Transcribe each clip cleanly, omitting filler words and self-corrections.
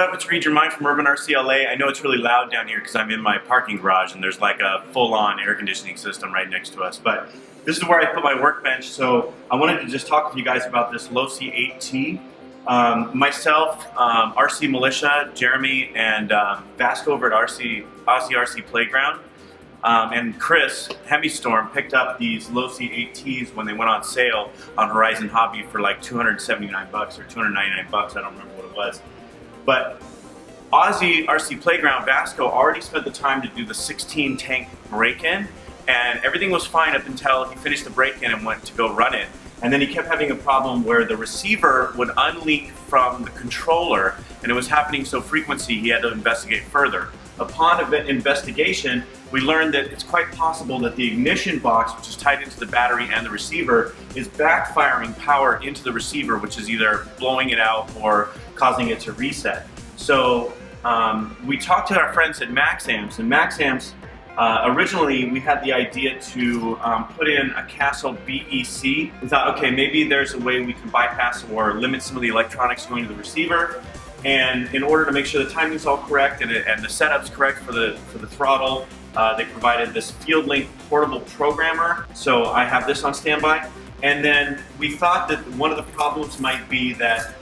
up? It's Read Your Mind from UrbanRcLA. I know it's really loud down here because I'm in my parking garage and there's like a full-on air conditioning system right next to us. But this is where I put my workbench, so I wanted to just talk with you guys about this Losi 8ight-T. Myself, RCMilitia Jeremy, and Vasco over at Aussie RC Playground, and Chris, Storm, picked up these Losi 8ight-Ts when they went on sale on Horizon Hobby for like 279 bucks or 299 bucks. I don't remember what it was. But Aussie RC Playground, Vasco, already spent the time to do the 16 tank break-in, and everything was fine up until he finished the break-in and went to go run it. And then he kept having a problem where the receiver would unleak from the controller, and it was happening so frequently he had to investigate further. Upon investigation, we learned that it's quite possible that the ignition box, which is tied into the battery and the receiver, is backfiring power into the receiver, which is either blowing it out or causing it to reset. So we talked to our friends at MaxAmps, and MaxAmps, originally we had the idea to put in a Castle BEC. We thought, okay, maybe there's a way we can bypass or limit some of the electronics going to the receiver. And in order to make sure the timing's all correct and the setup's correct for the throttle, they provided this FieldLink portable programmer. So I have this on standby. And then we thought that one of the problems might be that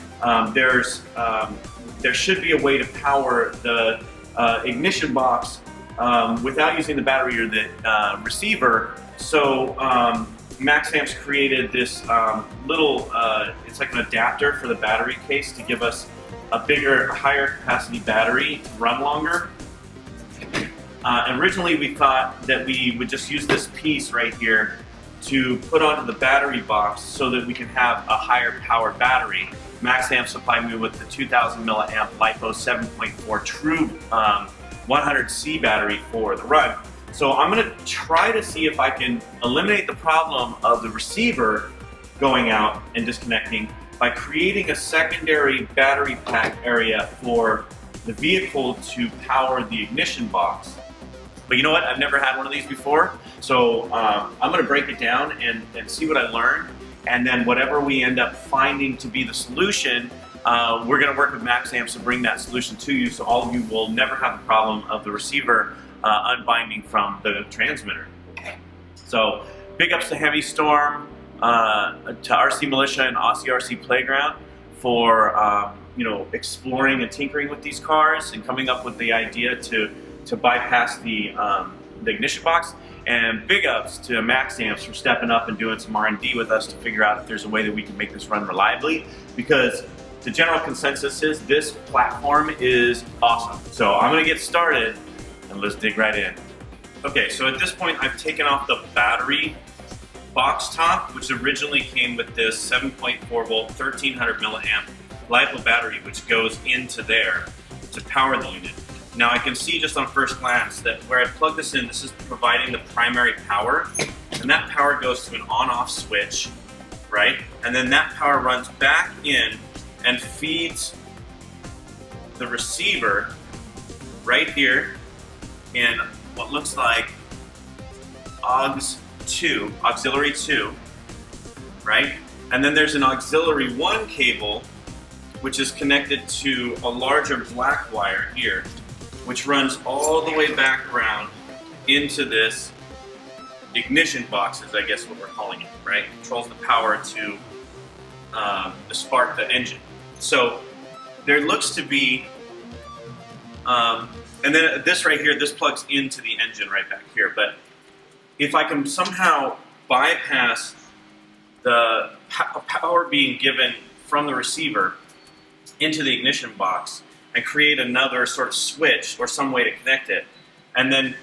there should be a way to power the ignition box without using the battery or the receiver. So MaxAmps created this little, it's like an adapter for the battery case to give us a bigger, higher capacity battery to run longer. Originally we thought that we would just use this piece right here to put onto the battery box so that we can have a higher powered battery. MaxAmps supplied me with the 2000 milliamp Lipos 7.4 true 100C battery for the run. So I'm going to try to see if I can eliminate the problem of the receiver going out and disconnecting by creating a secondary battery pack area for the vehicle to power the ignition box. But you know what? I've never had one of these before, so I'm going to break it down and see what I learn, and then whatever we end up finding to be the solution, we're going to work with MaxAmps to bring that solution to you, so all of you will never have the problem of the receiver unbinding from the transmitter. So big ups to Storm, to RCMilitia and Aussie RC Playground for exploring and tinkering with these cars and coming up with the idea to bypass the ignition box. And big ups to MaxAmps for stepping up and doing some R&D with us to figure out if there's a way that we can make this run reliably, because the general consensus is this platform is awesome. So I'm going to get started and let's dig right in. Okay, so at this point I've taken off the battery box top, which originally came with this 7.4 volt 1300 milliamp LiPo battery, which goes into there to power the unit. Now I can see just on first glance that where I plug this in, this is providing the primary power, and that power goes to an on-off switch, right? And then that power runs back in and feeds the receiver right here in what looks like auxiliary 2, right? And then there's an auxiliary 1 cable which is connected to a larger black wire here, which runs all the way back around into this ignition box, is I guess what we're calling it, right? Controls the power to spark the engine. So there looks to be, and then this right here, this plugs into the engine right back here. But if I can somehow bypass the power being given from the receiver into the ignition box and create another sort of switch or some way to connect it, and then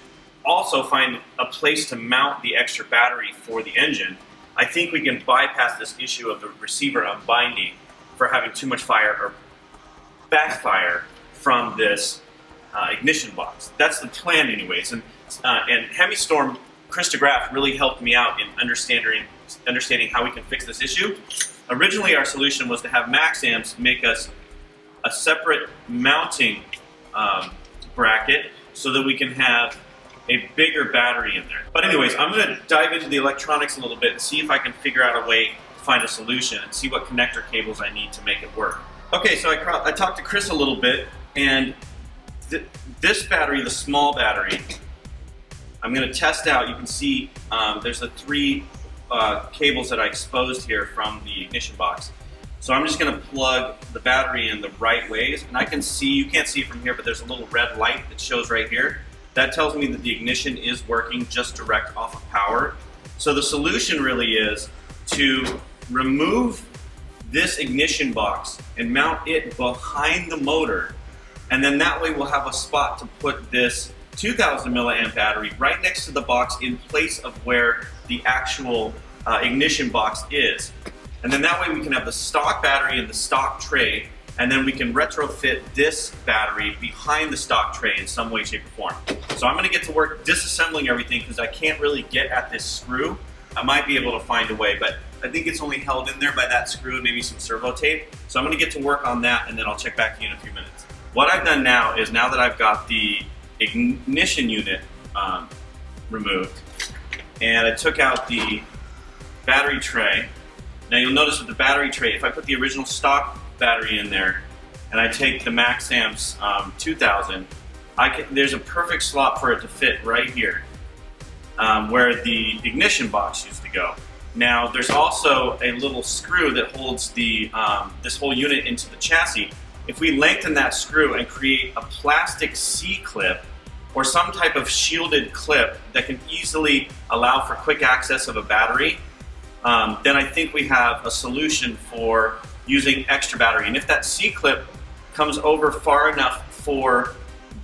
also find a place to mount the extra battery for the engine, I think we can bypass this issue of the receiver unbinding for having too much fire or backfire from this ignition box. That's the plan anyways. And Storm, Chris Graaf really helped me out in understanding how we can fix this issue. Originally our solution was to have MaxAmps make us a separate mounting bracket so that we can have a bigger battery in there. But anyways, I'm going to dive into the electronics a little bit and see if I can figure out a way to find a solution and see what connector cables I need to make it work. Okay, so I talked to Chris a little bit And this battery, the small battery, I'm going to test out. You can see there's the 3 cables that I exposed here from the ignition box. So I'm just going to plug the battery in the right ways, and I can see, you can't see it from here, but there's a little red light that shows right here. That tells me that the ignition is working just direct off of power. So the solution really is to remove this ignition box and mount it behind the motor, and then that way we'll have a spot to put this 2000 milliamp battery right next to the box in place of where the actual ignition box is. And then that way we can have the stock battery in the stock tray, and then we can retrofit this battery behind the stock tray in some way, shape, or form. So I'm going to get to work disassembling everything because I can't really get at this screw. I might be able to find a way, but I think it's only held in there by that screw and maybe some servo tape. So I'm going to get to work on that, and then I'll check back to you in a few minutes. What I've done now is, now that I've got the ignition unit removed, and I took out the battery tray. Now you'll notice with the battery tray, if I put the original stock battery in there and I take the MaxAmps 2000, there's a perfect slot for it to fit right here where the ignition box used to go. Now there's also a little screw that holds the this whole unit into the chassis. If we lengthen that screw and create a plastic C-clip or some type of shielded clip that can easily allow for quick access of a battery, then I think we have a solution for using extra battery. And if that C-clip comes over far enough for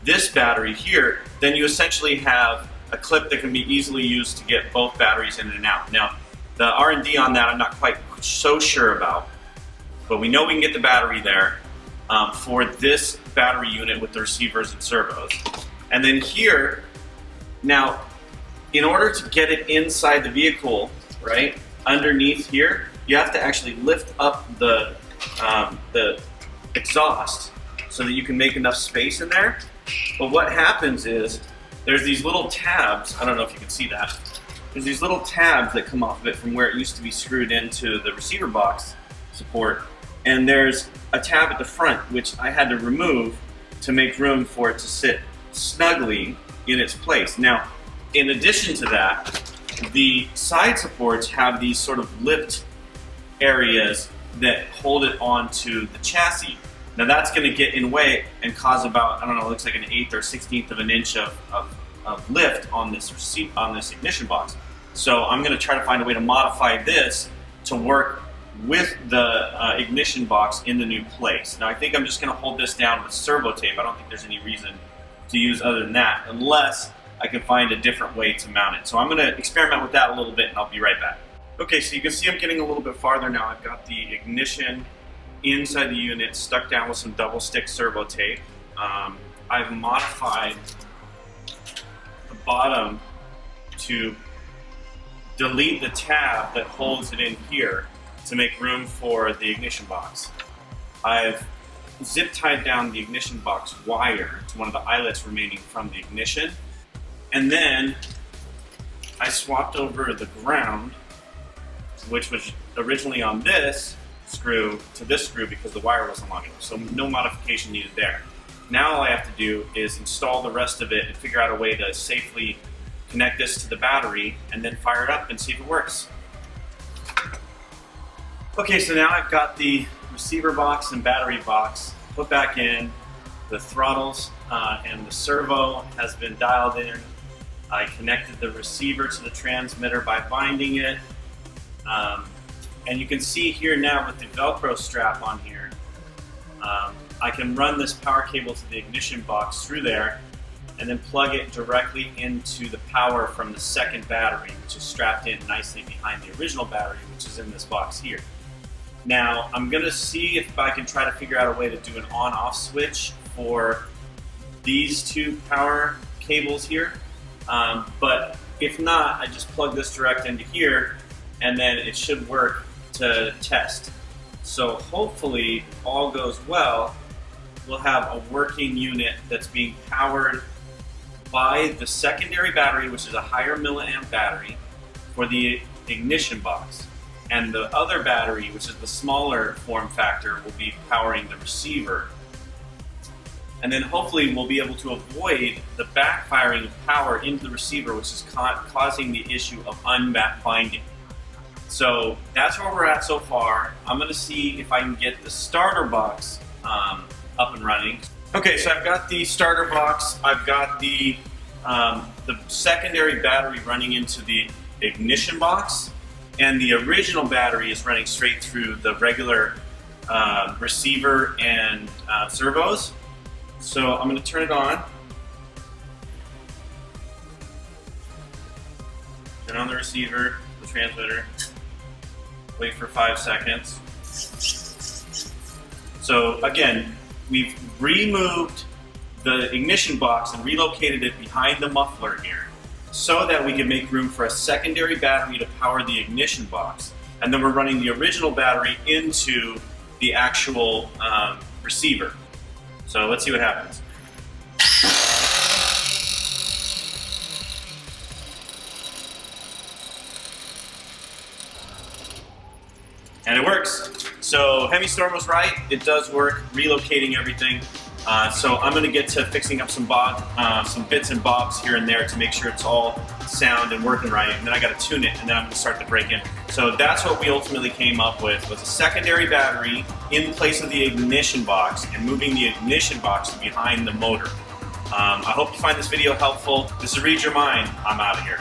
this battery here, then you essentially have a clip that can be easily used to get both batteries in and out. Now, the R&D on that I'm not quite so sure about, but we know we can get the battery there for this battery unit with the receivers and servos. And then here, now, in order to get it inside the vehicle, right, underneath here, you have to actually lift up the exhaust so that you can make enough space in there. But what happens is there's these little tabs, I don't know if you can see that, there's these little tabs that come off of it from where it used to be screwed into the receiver box support, and there's a tab at the front which I had to remove to make room for it to sit snugly in its place. Now, in addition to that, the side supports have these sort of lipped areas that hold it onto the chassis. Now that's going to get in way and cause about, I don't know, it looks like an 1/8 or 16th of an inch of lift on this ignition box. So I'm going to try to find a way to modify this to work with the ignition box in the new place. Now I think I'm just going to hold this down with servo tape. I don't think there's any reason to use other than that, unless I can find a different way to mount it. So I'm going to experiment with that a little bit, and I'll be right back. Okay, so you can see I'm getting a little bit farther now. I've got the ignition inside the unit stuck down with some double stick servo tape. I've modified the bottom to delete the tab that holds it in here to make room for the ignition box. I've zip tied down the ignition box wire to one of the eyelets remaining from the ignition. And then I swapped over the ground, which was originally on this screw, to this screw because the wire wasn't long enough. So no modification needed there. Now all I have to do is install the rest of it and figure out a way to safely connect this to the battery and then fire it up and see if it works. Okay, so now I've got the receiver box and battery box put back in. The throttles and the servo has been dialed in. I connected the receiver to the transmitter by binding it. And you can see here now with the Velcro strap on here, I can run this power cable to the ignition box through there and then plug it directly into the power from the second battery, which is strapped in nicely behind the original battery, which is in this box here. Now, I'm going to see if I can try to figure out a way to do an on-off switch for these two power cables here. But if not, I just plug this direct into here, and then it should work to test. So hopefully, if all goes well, we'll have a working unit that's being powered by the secondary battery, which is a higher milliamp battery, for the ignition box. And the other battery, which is the smaller form factor, will be powering the receiver. and then hopefully we'll be able to avoid the backfiring of power into the receiver, which is causing the issue of unbinding. So that's where we're at so far. I'm going to see if I can get the starter box up and running. Okay, so I've got the starter box. I've got the secondary battery running into the ignition box, and the original battery is running straight through the regular receiver and servos. So I'm going to turn it on. Turn on the receiver, the transmitter. Wait for 5 seconds. So again, we've removed the ignition box and relocated it behind the muffler here so that we can make room for a secondary battery to power the ignition box. And then we're running the original battery into the actual receiver. So let's see what happens. And it works. So Hemi Storm was right. It does work, relocating everything. So I'm going to get to fixing up some bits and bobs here and there to make sure it's all sound and working right. And then I got to tune it, and then I'm going to start to break in. So that's what we ultimately came up with, was a secondary battery in place of the ignition box and moving the ignition box behind the motor. I hope you find this video helpful. This is Read Your Mind. I'm out of here.